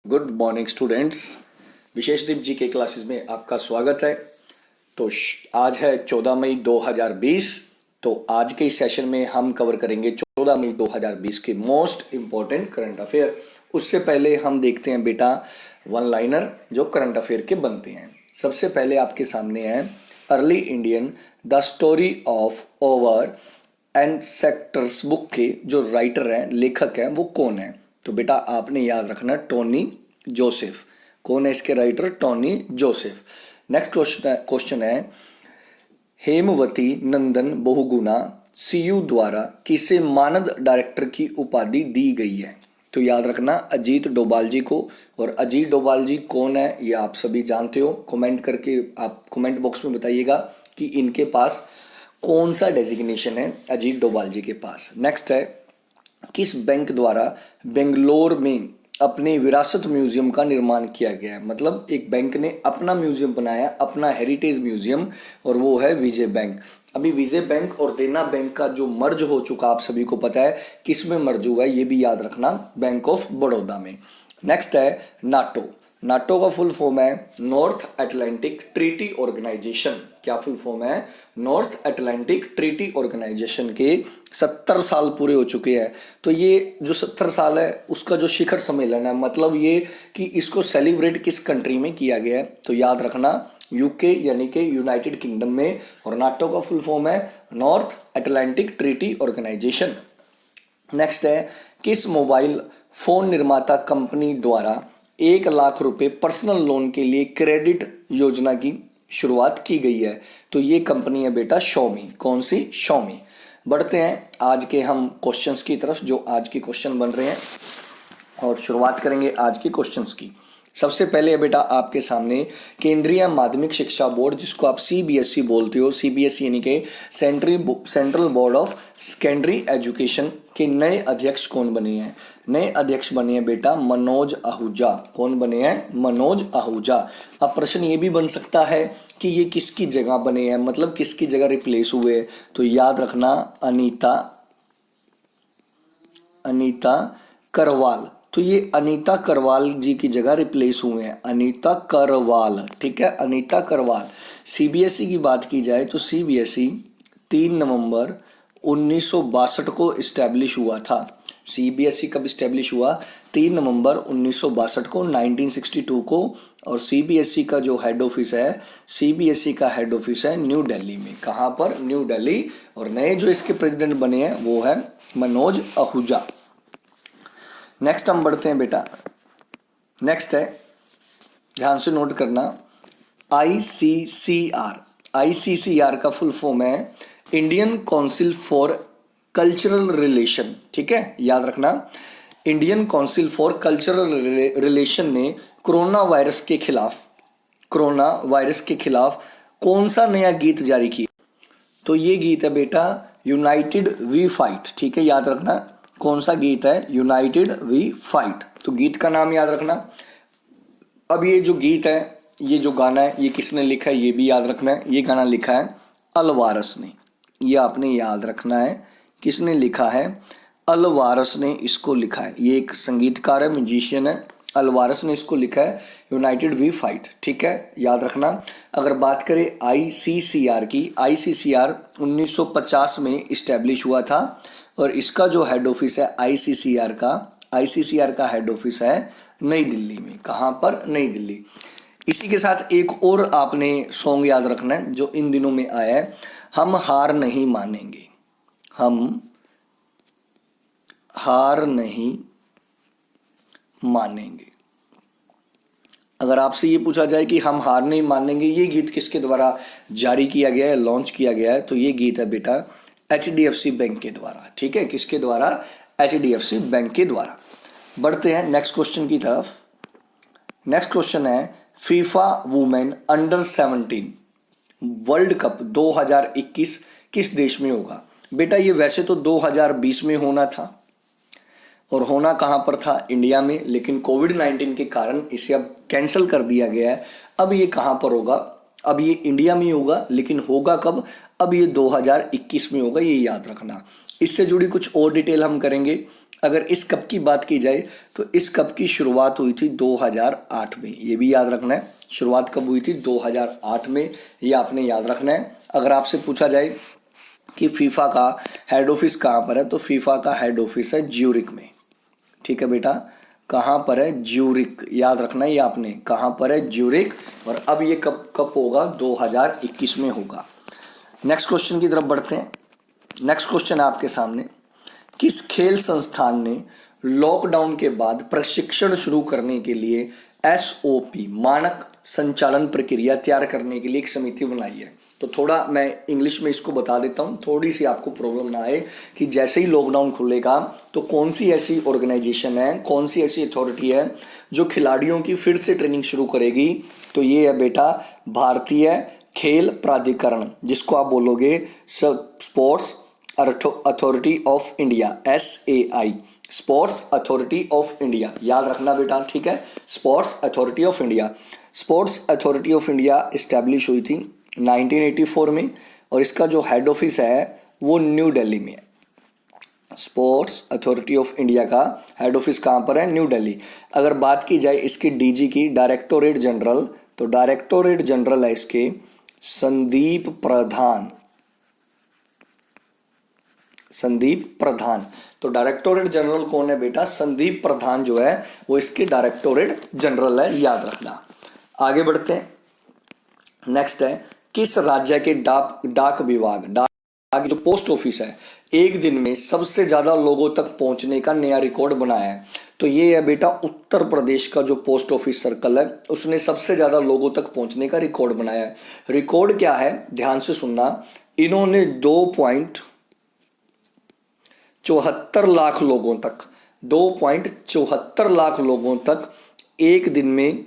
Good morning students. Visheshdeep ji के classes में आपका स्वागत है। तो आज है 14 मई 2020। तो आज के इस सेशन में हम कवर करेंगे 14 मई 2020 के मोस्ट इम्पॉर्टेंट करंट अफेयर। उससे पहले हम देखते हैं बेटा वन लाइनर जो करंट अफेयर के बनते हैं। सबसे पहले आपके सामने है early Indian the story of over and sectors book के जो राइटर हैं, लेखक हैं, वो कौन है? तो बेटा आपने याद रखना टोनी जोसेफ। कौन है इसके writer? Tony Joseph. Next question है हेमवती नंदन बहुगुणा सीयू द्वारा किसे मानद डायरेक्टर की उपाधि दी गई है? तो याद रखना अजीत डोभाल जी को। और अजीत डोभाल जी कौन है ये आप सभी जानते हो। कमेंट करके आप कमेंट बॉक्स में बताइएगा कि इनके पास कौन सा डेजिग्नेशन है अजीत डोभाल जी के पास। नेक्स्ट है किस बैंक द्वारा बेंगलोर में अपने विरासत म्यूजियम का निर्माण किया गया है? मतलब एक बैंक ने अपना म्यूजियम बनाया, अपना हेरिटेज म्यूजियम, और वो है विजय बैंक। अभी विजय बैंक और देना बैंक का जो मर्ज हो चुका आप सभी को पता है। किस में मर्ज हुआ है ये भी याद रखना, बैंक ऑफ बड़ौदा में। नेक्स्ट है नाटो। नाटो का फुल फॉर्म है नॉर्थ अटलांटिक ट्रीटी ऑर्गेनाइजेशन। क्या फुल फॉर्म है? नॉर्थ अटलांटिक ट्रीटी ऑर्गेनाइजेशन के 70 साल पूरे हो चुके हैं। तो ये जो 70 साल है उसका जो शिखर सम्मेलन है, मतलब ये कि इसको सेलिब्रेट किस कंट्री में किया गया है? तो याद रखना यूके यानी कि यूनाइटेड किंगडम में। और नाटो का फुल फॉर्म है North Atlantic Treaty Organization. Next है किस मोबाइल फोन निर्माता कंपनी द्वारा 1 लाख रुपए पर्सनल लोन के लिए क्रेडिट योजना की शुरुआत की गई है? तो ये कंपनी है बेटा शॉमी। कौन सी? शॉमी। बढ़ते हैं आज के हम क्वेश्चंस की तरफ, जो आज के क्वेश्चन बन रहे हैं, और शुरुआत करेंगे आज के क्वेश्चंस की। सबसे पहले बेटा आपके सामने केंद्रीय माध्यमिक शिक्षा बोर्ड, जिसको आप सीबीएसई बोलते हो, सीबीएसई यानी कि central board of secondary education के नए अध्यक्ष कौन बने हैं? नए अध्यक्ष बने हैं बेटा मनोज आहूजा। कौन बने हैं? मनोज आहूजा। अब प्रश्न ये भी बन सकता है कि ये किसकी जगह बने हैं, मतलब किसकी जगह रिप्लेस हुए? तो याद रखना अनीता करवाल। तो ये अनीता करवाल जी की जगह रिप्लेस हुए हैं, अनीता करवाल। ठीक है, अनीता करवाल। सीबीएसई की बात की जाए तो सीबीएसई 3 नवंबर 1962 को इस्टेब्लिश हुआ था। सीबीएसई कब इस्टेब्लिश हुआ? 3 नवंबर 1962 को, 1962 को। और सीबीएसई का जो हेड ऑफिस है, सीबीएसई का हेड ऑफिस है न्यू दिल्ली में। कहाँ पर? न्यू दिल्ली। और नए जो इसके प्रेसिडेंट बने हैं वो है मनोज आहूजा। नेक्स्ट हम बढ़ते हैं बेटा। नेक्स्ट है, ध्यान से नोट करना, आईसीसीआर। आईसीसीआर का फुल फॉर्म है Indian council for cultural relation. ठीक है, याद रखना Indian council for cultural relation ने कोरोना वायरस के खिलाफ कौन सा नया गीत जारी किया? तो ये गीत है बेटा यूनाइटेड वी फाइट। ठीक है, याद रखना कौन सा गीत है? United we fight. तो गीत का नाम याद रखना। अब ये जो गीत है, ये जो गाना है, ये किसने लिखा है ये भी याद रखना है। ये गाना लिखा है अलवारस ने। ये आपने याद रखना है किसने लिखा है? अलवारस ने इसको लिखा है। ये एक संगीतकार है, म्यूजिशियन है, अलवारस ने इसको लिखा है यूनाइटेड वी फाइट। ठीक है, याद रखना। अगर बात करें आईसीसीआर की, आईसीसीआर 1950 में इस्टेब्लिश हुआ था और इसका जो हेड ऑफिस है आईसीसीआर का हेड ऑफिस है नई दिल्ली में। कहाँ पर? नई दिल्ली। इसी के साथ एक और आपने सॉन्ग याद रखना है जो इन दिनों में आया है, हम हार नहीं मानेंगे। हम हार नहीं मानेंगे। अगर आपसे ये पूछा जाए कि हम हार नहीं मानेंगे ये गीत किसके द्वारा जारी किया गया है, लॉन्च किया गया है? तो ये गीत है बेटा एचडीएफसी बैंक के द्वारा। ठीक है, किसके द्वारा? एचडीएफसी बैंक के द्वारा। बढ़ते हैं नेक्स्ट क्वेश्चन की तरफ। नेक्स्ट क्वेश्चन है FIFA women under 17 world cup 2021 किस देश में होगा? बेटा ये वैसे तो 2020 में होना था, और होना कहाँ पर था? इंडिया में, लेकिन कोविड-19 के कारण इसे अब कैंसिल कर दिया गया है। अब ये कहाँ पर होगा? अब ये इंडिया में होगा, लेकिन होगा कब? अब ये 2021 में होगा, ये याद रखना। इससे जुड़ी कुछ और डिटेल हम करेंगे अगर इस कप की बात की जाए तो इस कप की शुरुआत हुई थी 2008 में, ये भी याद रखना है। शुरुआत कब हुई थी? 2008 में, ये आपने याद रखना है। अगर आपसे पूछा जाए कि फीफा का हेड ऑफिस कहाँ पर है, तो फीफा का हेड ऑफिस है ज्यूरिक में। ठीक है बेटा, कहाँ पर है? ज्यूरिक, याद रखना है ये आपने, कहाँ पर है? ज्यूरिक। और अब ये कब होगा? 2021 में होगा। नेक्स्ट क्वेश्चन की तरफ बढ़ते हैं। नेक्स्ट क्वेश्चन है आपके सामने, किस खेल संस्थान ने लॉकडाउन के बाद प्रशिक्षण शुरू करने के लिए एसओपी मानक संचालन प्रक्रिया तैयार करने के लिए एक समिति बनाई है? तो थोड़ा मैं इंग्लिश में इसको बता देता हूँ, थोड़ी सी आपको प्रॉब्लम ना आए कि जैसे ही लॉकडाउन खुलेगा तो कौन सी ऐसी ऑर्गेनाइजेशन है, कौन सी ऐसी अथॉरिटी है जो खिलाड़ियों की फिर से ट्रेनिंग शुरू करेगी? तो ये है बेटा भारतीय खेल प्राधिकरण, जिसको आप बोलोगे sports authority of India, SAI, sports authority of India. याद रखना बेटा, ठीक है, sports authority of India. Sports authority of India establish हुई थी 1984 में, और इसका जो हेड ऑफिस है वो न्यू दिल्ली में है। स्पोर्ट्स अथॉरिटी ऑफ इंडिया का हेड ऑफिस कहाँ पर है? न्यू दिल्ली। अगर बात की जाए इसके DG की, डायरेक्टोरेट जनरल, तो डायरेक्टोरेट जनरल है इसके संदीप प्रधान। संदीप प्रधान, तो डायरेक्टोरेट जनरल कौन है बेटा? संदीप प्रधान जो है वो इसके डायरेक्टोरेट जनरल है, याद रखना। आगे बढ़ते हैं। नेक्स्ट है, किस राज्य के डाक विभाग, डाक जो पोस्ट ऑफिस है, एक दिन में सबसे ज्यादा लोगों तक पहुंचने का नया रिकॉर्ड बनाया है? तो ये है बेटा उत्तर प्रदेश का जो पोस्ट ऑफिस सर्कल है, उसने सबसे ज्यादा लोगों तक पहुंचने का रिकॉर्ड बनाया है। रिकॉर्ड क्या है? ध्यान से सुनना, इन्होंने 2.74 लाख लोगों तक, 2.74 लाख लोगों तक एक दिन में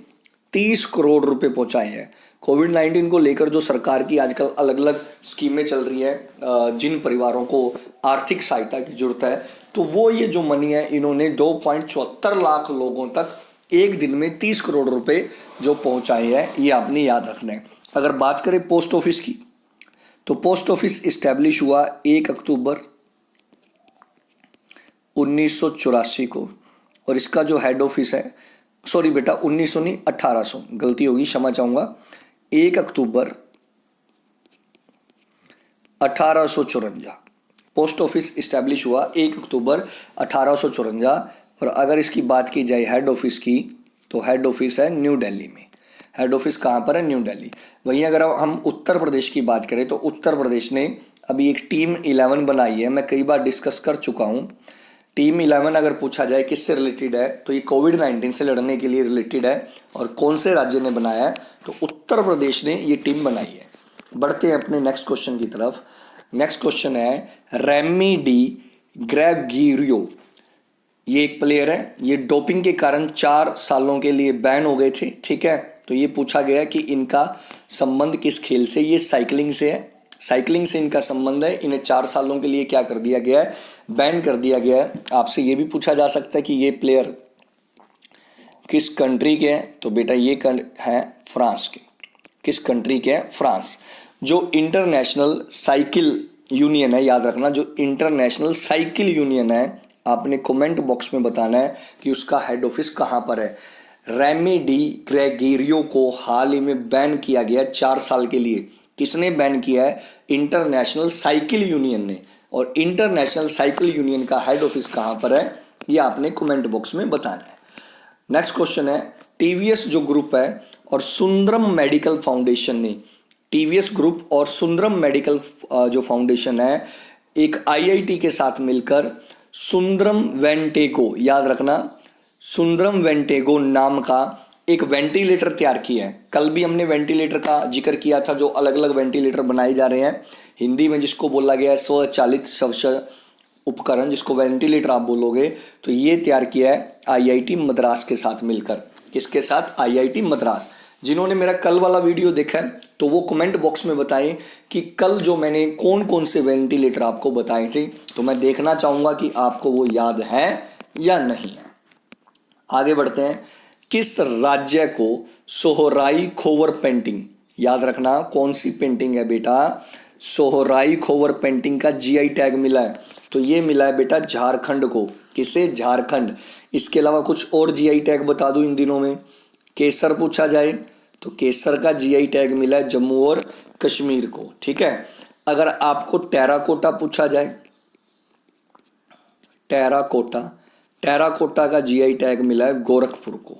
30 करोड़ रुपए पहुंचाए हैं। कोविड-19 को लेकर जो सरकार की आजकल अलग अलग स्कीमें चल रही है, जिन परिवारों को आर्थिक सहायता की जरूरत है, तो वो ये जो मनी है इन्होंने 2.74 लाख लोगों तक एक दिन में 30 करोड़ रुपए जो पहुंचाए हैं, ये आपने याद रखना है। अगर बात करें पोस्ट ऑफिस की, तो पोस्ट ऑफिस इस्टेब्लिश हुआ 1 अक्टूबर 1984 को, और इसका जो हेड ऑफिस है, सॉरी बेटा 1900 नहीं 1800, गलती होगी, क्षमा चाहूँगा, 1 अक्टूबर 1854 पोस्ट ऑफिस इस्टेब्लिश हुआ 1 अक्टूबर 1854। और अगर इसकी बात की जाए हेड ऑफिस की, तो हेड ऑफिस है न्यू दिल्ली में। हेड ऑफिस कहाँ पर है? न्यू दिल्ली। वहीं अगर हम उत्तर प्रदेश की बात करें, तो उत्तर प्रदेश ने अभी एक टीम 11 बनाई है, मैं कई बार डिस्कस कर चुका हूँ। टीम 11 अगर पूछा जाए किससे रिलेटेड है, तो ये कोविड-19 से लड़ने के लिए रिलेटेड है। और कौन से राज्य ने बनाया है? तो उत्तर प्रदेश ने ये टीम बनाई है। बढ़ते हैं अपने नेक्स्ट क्वेश्चन की तरफ। नेक्स्ट क्वेश्चन है, रेमी डी ग्रेगोरियो, ये एक प्लेयर है, ये डोपिंग के कारण 4 सालों के लिए बैन हो गए थे। ठीक है, तो ये पूछा गया कि इनका संबंध किस खेल से? ये साइकिलिंग से है, साइकिलिंग से इनका संबंध है। इन्हें 4 सालों के लिए क्या कर दिया गया है? बैन कर दिया गया है। आपसे ये भी पूछा जा सकता है कि ये प्लेयर किस कंट्री के हैं, तो बेटा ये हैं फ्रांस के। किस कंट्री के हैं? फ्रांस। जो इंटरनेशनल साइकिल यूनियन है, याद रखना, जो इंटरनेशनल साइकिल यूनियन है, आपने कमेंट बॉक्स में बताना है कि उसका हेड ऑफिस कहाँ पर है। रेमी डी ग्रेगोरियो को हाल ही में बैन किया गया 4 साल के लिए। किसने बैन किया है? इंटरनेशनल साइकिल यूनियन ने। और इंटरनेशनल साइकिल यूनियन का हेड ऑफिस कहाँ पर है, ये आपने कमेंट बॉक्स में बताना है। नेक्स्ट क्वेश्चन है, टीवीएस जो ग्रुप है और सुंदरम मेडिकल फाउंडेशन ने, टीवीएस ग्रुप और सुंदरम मेडिकल जो फाउंडेशन है, एक आईआईटी के साथ मिलकर सुंदरम वेंटेगो, याद रखना, सुंदरम वेंटेगो नाम का एक वेंटिलेटर तैयार किया है। कल भी हमने वेंटिलेटर का जिक्र किया था, जो अलग अलग वेंटिलेटर बनाए जा रहे हैं, हिंदी में जिसको बोला गया है स्वचालित श्वसन उपकरण, जिसको वेंटिलेटर आप बोलोगे। तो ये तैयार किया है आईआईटी मद्रास के साथ मिलकर। किसके साथ? आईआईटी मद्रास। जिन्होंने मेरा कल वाला वीडियो देखा है, तो वो कमेंट बॉक्स में बताएं कि कल जो मैंने कौन कौन से वेंटिलेटर आपको बताए थे, तो मैं देखना चाहूँगा कि आपको वो याद है या नहीं है। आगे बढ़ते हैं। किस राज्य को सोहराई खोवर पेंटिंग, याद रखना, कौन सी पेंटिंग है बेटा? सोहराई खोवर पेंटिंग का जीआई टैग मिला है। तो ये मिला है बेटा झारखंड को। किसे? झारखंड। इसके अलावा कुछ और जीआई टैग बता दूं इन दिनों में। केसर पूछा जाए तो केसर का जीआई टैग मिला है जम्मू और कश्मीर को। ठीक है। अगर आपको टेराकोटा पूछा जाए, टेराकोटा, टेराकोटा का जीआई टैग मिला है गोरखपुर को,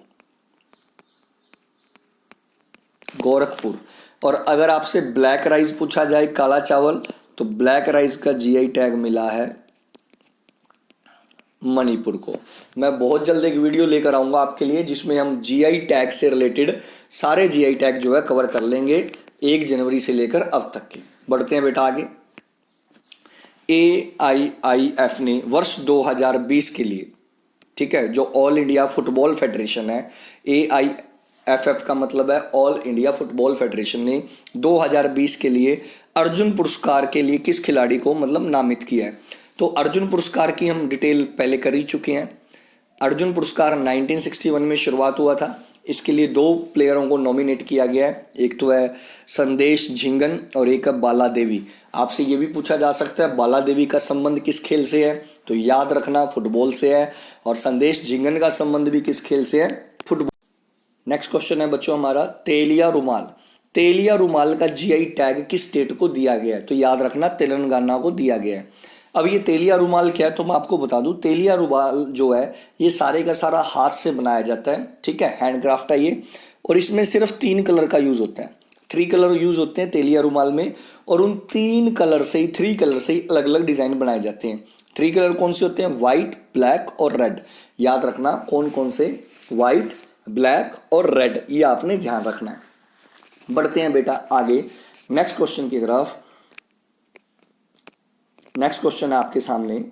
गोरखपुर। और अगर आपसे ब्लैक राइस पूछा जाए, काला चावल, तो ब्लैक राइस का जीआई टैग मिला है मणिपुर को। मैं बहुत जल्द एक वीडियो लेकर आऊंगा आपके लिए जिसमें हम जीआई टैग से रिलेटेड सारे जीआई टैग जो है कवर कर लेंगे 1 जनवरी से लेकर अब तक के। बढ़ते हैं बेटा आगे। AIIF ने वर्ष 2020 के लिए, ठीक है, जो ऑल इंडिया फुटबॉल फेडरेशन है, AIFF का मतलब है ऑल इंडिया फुटबॉल फेडरेशन ने 2020 के लिए अर्जुन पुरस्कार के लिए किस खिलाड़ी को मतलब नामित किया है। तो अर्जुन पुरस्कार की हम डिटेल पहले कर ही चुके हैं। अर्जुन पुरस्कार 1961 में शुरुआत हुआ था। इसके लिए 2 प्लेयरों को नॉमिनेट किया गया है, एक तो है संदेश झिंगन और एक है बाला देवी। आपसे ये भी पूछा जा सकता है बाला देवी का संबंध किस खेल से है, तो याद रखना फुटबॉल से है, और संदेश झिंगन का संबंध भी किस खेल से है, फुटबॉल। नेक्स्ट क्वेश्चन है बच्चों हमारा तेलिया रुमाल। तेलिया रुमाल का जीआई टैग किस स्टेट को दिया गया है, तो याद रखना तेलंगाना को दिया गया है। अब ये तेलिया रुमाल क्या है तो मैं आपको बता दूं, तेलिया रुमाल जो है ये सारे का सारा हाथ से बनाया जाता है। ठीक है, हैंडक्राफ्ट है ये, और इसमें सिर्फ 3 कलर का यूज़ होता है। 3 कलर यूज़ होते हैं तेलिया रुमाल में, और उन 3 कलर से ही अलग अलग डिज़ाइन बनाए जाते हैं। 3 कलर कौन से होते हैं? वाइट, ब्लैक और रेड। याद रखना कौन कौन से, वाइट, ब्लैक और रेड, ये आपने ध्यान रखना है। बढ़ते हैं बेटा आगे नेक्स्ट क्वेश्चन की तरफ। नेक्स्ट क्वेश्चन है आपके सामने,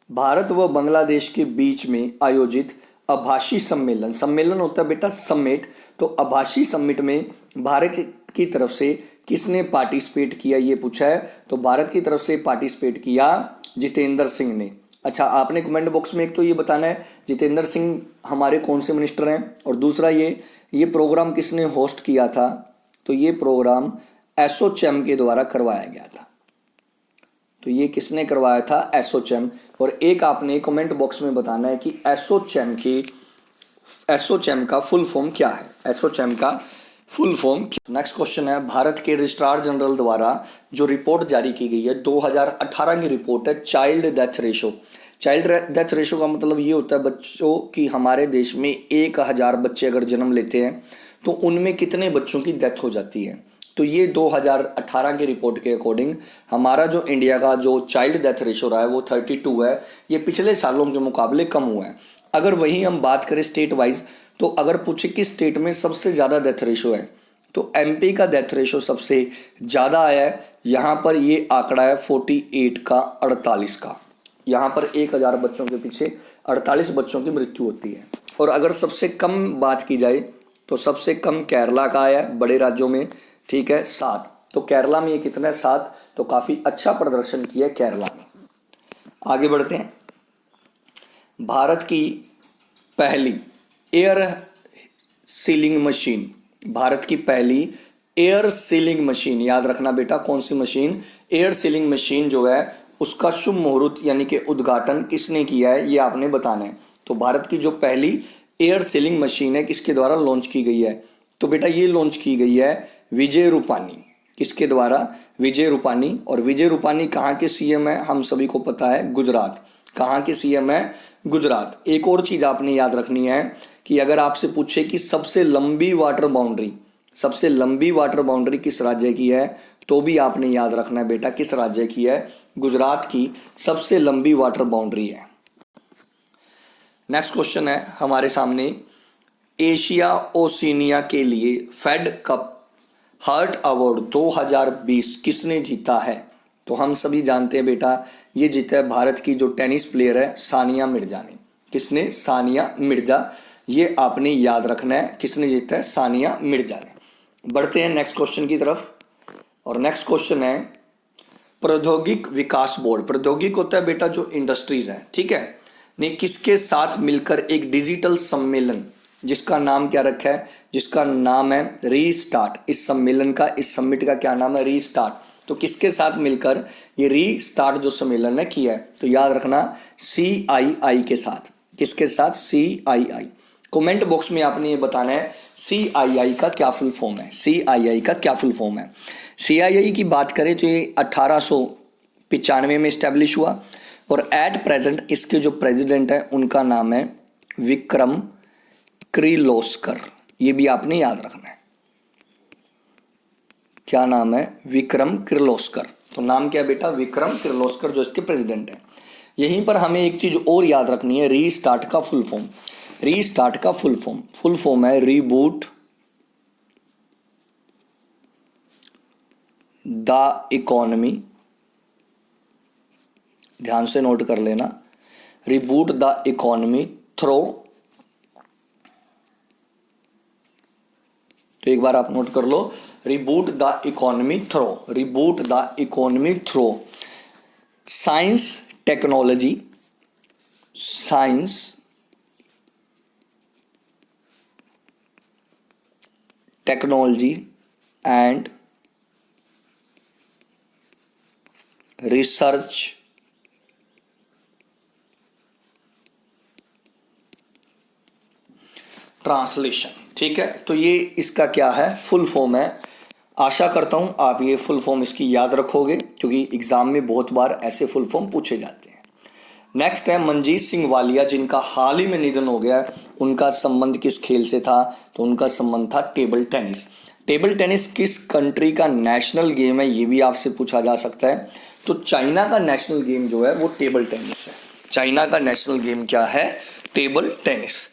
भारत व बांग्लादेश के बीच में आयोजित आभासी सम्मेलन, सम्मेलन होता है बेटा समिट, तो आभासी समिट में भारत की तरफ से किसने पार्टिसिपेट किया ये पूछा है। तो भारत की तरफ से पार्टिसिपेट किया जितेंद्र सिंह ने। अच्छा, आपने कमेंट बॉक्स में एक तो ये बताना है जितेंद्र सिंह हमारे कौन से मिनिस्टर हैं, और दूसरा ये प्रोग्राम किसने होस्ट किया था, तो ये प्रोग्राम एसोचैम के द्वारा करवाया गया था। तो ये किसने करवाया था? एसोचैम। और एक आपने कमेंट बॉक्स में बताना है कि एसोचैम का फुल फॉर्म क्या है, एसोचैम का फुल फॉर्म। नेक्स्ट क्वेश्चन है, भारत के रजिस्ट्रार जनरल द्वारा जो रिपोर्ट जारी की गई है 2018 की रिपोर्ट है child death ratio. Child death ratio का मतलब ये होता है बच्चों की, हमारे देश में 1000 बच्चे अगर जन्म लेते हैं तो उनमें कितने बच्चों की डेथ हो जाती है। तो ये 2018 की रिपोर्ट के अकॉर्डिंग हमारा जो इंडिया का जो चाइल्ड डेथ रेशो रहा है वो 32 है। ये पिछले सालों के मुकाबले कम हुआ है। अगर वहीं हम बात करें स्टेट वाइज, तो अगर पूछे किस स्टेट में सबसे ज़्यादा डेथ रेशो है, तो एमपी का डेथ रेशो सबसे ज़्यादा आया है। यहाँ पर ये आंकड़ा है 48 का 48 का। यहाँ पर 1000 बच्चों के पीछे 48 बच्चों की मृत्यु होती है। और अगर सबसे कम बात की जाए तो सबसे कम केरला का आया है बड़े राज्यों में, ठीक है, 7। तो केरला में ये कितना है? 7। तो काफ़ी अच्छा प्रदर्शन किया है केरला में। आगे बढ़ते हैं। भारत की पहली एयर सीलिंग मशीन, भारत की पहली एयर सीलिंग मशीन, याद रखना बेटा कौन सी मशीन? एयर सीलिंग मशीन जो है उसका शुभ मुहूर्त यानी कि उद्घाटन किसने किया है ये आपने बताना है। तो भारत की जो पहली एयर सीलिंग मशीन है किसके द्वारा लॉन्च की गई है, तो बेटा ये लॉन्च की गई है विजय रूपानी। किसके द्वारा? विजय रूपानी। और विजय रूपानी कहाँ के सीएम है? हम सभी को पता है गुजरात। कहाँ के सीएम है? गुजरात। एक और चीज़ आपने याद रखनी है कि अगर आपसे पूछे कि सबसे लंबी वाटर बाउंड्री किस राज्य की है, तो भी आपने याद रखना है बेटा किस राज्य की है? गुजरात की सबसे लंबी वाटर बाउंड्री है। नेक्स्ट क्वेश्चन है हमारे सामने, एशिया ओशिनिया के लिए फेड कप हार्ट अवार्ड 2020 किसने जीता है? तो हम सभी जानते हैं बेटा ये जीता है भारत की जो टेनिस प्लेयर है सानिया मिर्जा ने। किसने? सानिया मिर्जा। ये आपने याद रखना है किसने जीता है? सानिया मिर्जा ने। बढ़ते हैं नेक्स्ट क्वेश्चन की तरफ, और नेक्स्ट क्वेश्चन है प्रौद्योगिक विकास बोर्ड। प्रौद्योगिक होता है बेटा जो इंडस्ट्रीज है, ठीक है, ने किसके साथ मिलकर एक डिजिटल सम्मेलन जिसका नाम क्या रखा है? जिसका नाम है रीस्टार्ट। इस सम्मेलन का, इस समिट का क्या नाम है? रीस्टार्ट। तो किसके साथ मिलकर ये रीस्टार्ट जो सम्मेलन है किया है? तो याद रखना CII के साथ। किसके साथ? CII। कमेंट बॉक्स में आपने ये बताना है CII का क्या फुल फॉर्म है। CII का क्या फुल फॉर्म है? CII की बात करें तो ये 1895 में इस्टेब्लिश हुआ और एट प्रेजेंट इसके जो प्रेसिडेंट हैं उनका नाम है विक्रम किर्लोस्कर। ये भी आपने याद रखना है। क्या नाम है? विक्रम किर्लोस्कर। तो नाम क्या है बेटा? विक्रम किर्लोस्कर जो इसके प्रेसिडेंट हैं। यहीं पर हमें एक चीज और याद रखनी है, रीस्टार्ट का फुल फॉर्म। रीस्टार्ट का फुल फॉर्म है रीबूट द इकोनॉमी। ध्यान से नोट कर लेना, रिबूट द इकोनॉमी थ्रो। तो एक बार आप नोट कर लो, reboot the economy through, reboot the economy through science technology, science technology and research translation. ठीक है, तो ये इसका क्या है? फुल फॉर्म है। आशा करता हूं आप ये फुल फॉर्म इसकी याद रखोगे क्योंकि एग्जाम में बहुत बार ऐसे फुल फॉर्म पूछे जाते हैं। नेक्स्ट है मनजीत सिंह वालिया, जिनका हाल ही में निधन हो गया। उनका संबंध किस खेल से था? तो उनका संबंध था टेबल टेनिस। टेबल टेनिस किस कंट्री का नेशनल गेम है? ये भी आपसे पूछा जा सकता है। तो चाइना का नेशनल गेम जो है वो टेबल टेनिस है। चाइना का नेशनल गेम क्या है? Table tennis.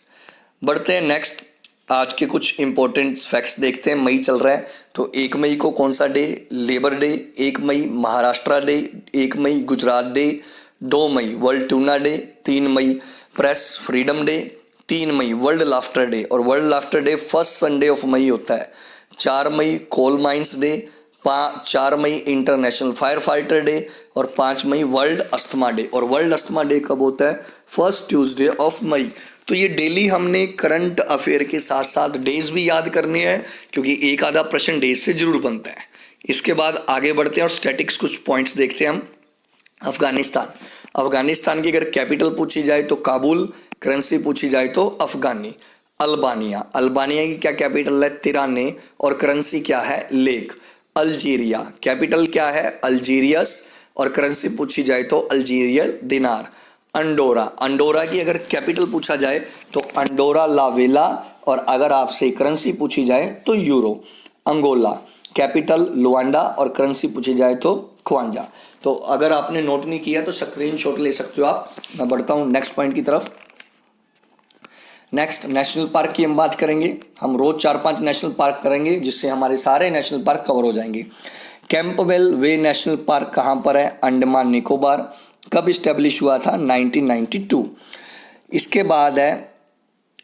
बढ़ते हैं नेक्स्ट, आज के कुछ इंपॉर्टेंट फैक्ट्स देखते हैं। मई चल रहा है तो 1 मई को कौन सा डे? Labour day. 1 मई महाराष्ट्र डे। 1 मई गुजरात डे। 2 मई वर्ल्ड टूना डे। 3 मई प्रेस फ्रीडम डे। 3 मई वर्ल्ड लाफ्टर डे, और world laughter day first Sunday of मई होता है। 4 मई कोल माइंस डे। 4 मई इंटरनेशनल फायर फाइटर डे, और 5 मई वर्ल्ड अस्थमा डे। और वर्ल्ड अस्थमा डे कब होता है? फर्स्ट ट्यूसडे ऑफ मई। तो ये डेली हमने करंट अफेयर के साथ साथ डेज भी याद करने हैं क्योंकि एक आधा प्रश्न डेज से जरूर बनता है। इसके बाद आगे बढ़ते हैं और स्टैटिक्स कुछ पॉइंट्स देखते हैं हम। अफगानिस्तान। अफगानिस्तान की अगर कैपिटल पूछी जाए तो काबुल, करेंसी पूछी जाए तो अफगानी। अल्बानिया। अल्बानिया की क्या कैपिटल है? तिराने, और करेंसी क्या है? लेक। अल्जीरिया। कैपिटल क्या है? अल्जीरियस, और करेंसी पूछी जाए तो अल्जीरियल दिनार। अंडोरा। अंडोरा की अगर कैपिटल पूछा जाए तो अंडोरा ला वेला, और अगर आपसे करेंसी पूछी जाए तो यूरो। अंगोला। कैपिटल लुआंडा, और करेंसी पूछी जाए तो ख्वांजा। तो अगर आपने नोट नहीं किया तो स्क्रीनशॉट ले सकते हो आप। मैं बढ़ता हूं नेक्स्ट पॉइंट की तरफ। नेक्स्ट नेशनल पार्क की हम बात करेंगे। हम रोज 4-5 नेशनल पार्क करेंगे जिससे हमारे सारे नेशनल पार्क कवर हो जाएंगे। कैंपबेल वे नेशनल पार्क कहाँ पर है? अंडमान निकोबार। कब इस्टेब्लिश हुआ था? 1992। इसके बाद है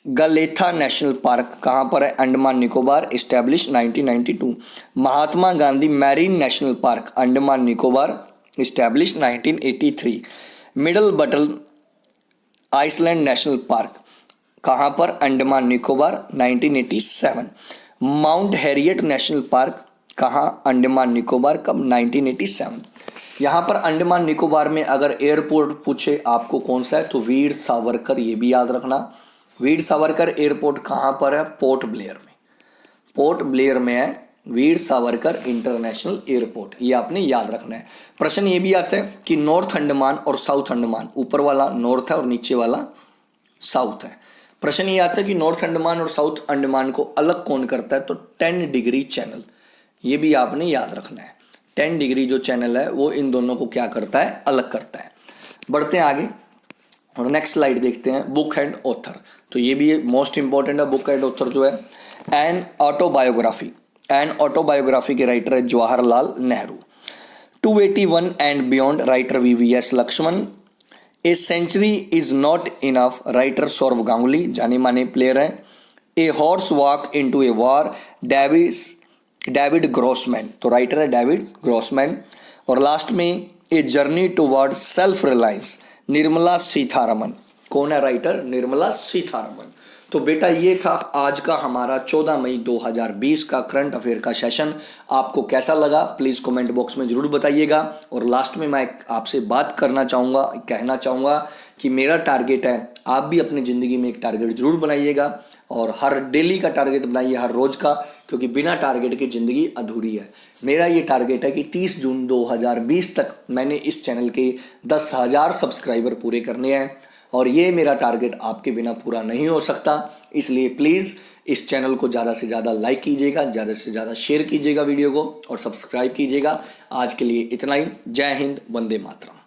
गलेथा नेशनल पार्क, कहाँ पर है? Andaman Nicobar, establish 1992। Mahatma Gandhi Marine National Park, Andaman Nicobar, establish 1983। Middle Button Island National Park, कहाँ पर? Andaman Nicobar, 1987। Mount Harriet National Park, कहाँ? अंडमान निकोबार, कब? 1987। यहाँ पर अंडमान निकोबार में अगर एयरपोर्ट पूछे आपको कौन सा है तो वीर सावरकर, ये भी याद रखना। वीर सावरकर एयरपोर्ट कहाँ पर है? पोर्ट ब्लेयर में। पोर्ट ब्लेयर में है वीर सावरकर इंटरनेशनल एयरपोर्ट, ये आपने याद रखना है। प्रश्न ये भी आता है कि नॉर्थ अंडमान और साउथ अंडमान, ऊपर वाला नॉर्थ है और नीचे वाला साउथ है। प्रश्न ये आता है कि नॉर्थ अंडमान और साउथ अंडमान को अलग कौन करता है? तो 10 डिग्री चैनल, ये भी आपने याद रखना है। 10 डिग्री जो चैनल है वो इन दोनों को क्या करता है? अलग करता है। बढ़ते हैं आगे और नेक्स्ट स्लाइड देखते हैं। बुक एंड ऑथर, तो ये भी मोस्ट इंपॉर्टेंट है। बुक एंड ऑथर जो है एन ऑटोबायोग्राफी, एन ऑटोबायोग्राफी के राइटर है Jawaharlal Nehru. 281 and beyond, writer VVS Laxman. A century is not enough, writer Sourav Ganguly, जाने माने प्लेयर है। A horse walk into a war, David Grossman, तो राइटर है डेविड ग्रॉसमैन। और लास्ट में a journey toward self reliance, Nirmala Sitharaman. कौन है राइटर? निर्मला सीतारमन। तो बेटा ये था आज का हमारा 14 मई 2020 का करंट अफेयर का सेशन। आपको कैसा लगा प्लीज़ कमेंट बॉक्स में ज़रूर बताइएगा। और लास्ट में मैं आपसे बात करना चाहूँगा, कहना चाहूँगा कि मेरा टारगेट है, आप भी अपनी ज़िंदगी में एक टारगेट ज़रूर बनाइएगा और हर डेली का टारगेट बनाइए, हर रोज़ का, क्योंकि बिना टारगेट की ज़िंदगी अधूरी है। मेरा ये टारगेट है कि 30 जून 2020 तक मैंने इस चैनल के 10,000 सब्सक्राइबर पूरे करने हैं और ये मेरा टारगेट आपके बिना पूरा नहीं हो सकता। इसलिए प्लीज़ इस चैनल को ज़्यादा से ज़्यादा लाइक कीजिएगा, ज़्यादा से ज़्यादा शेयर कीजिएगा वीडियो को और सब्सक्राइब कीजिएगा। आज के लिए इतना ही। जय हिंद, वंदे मातरम।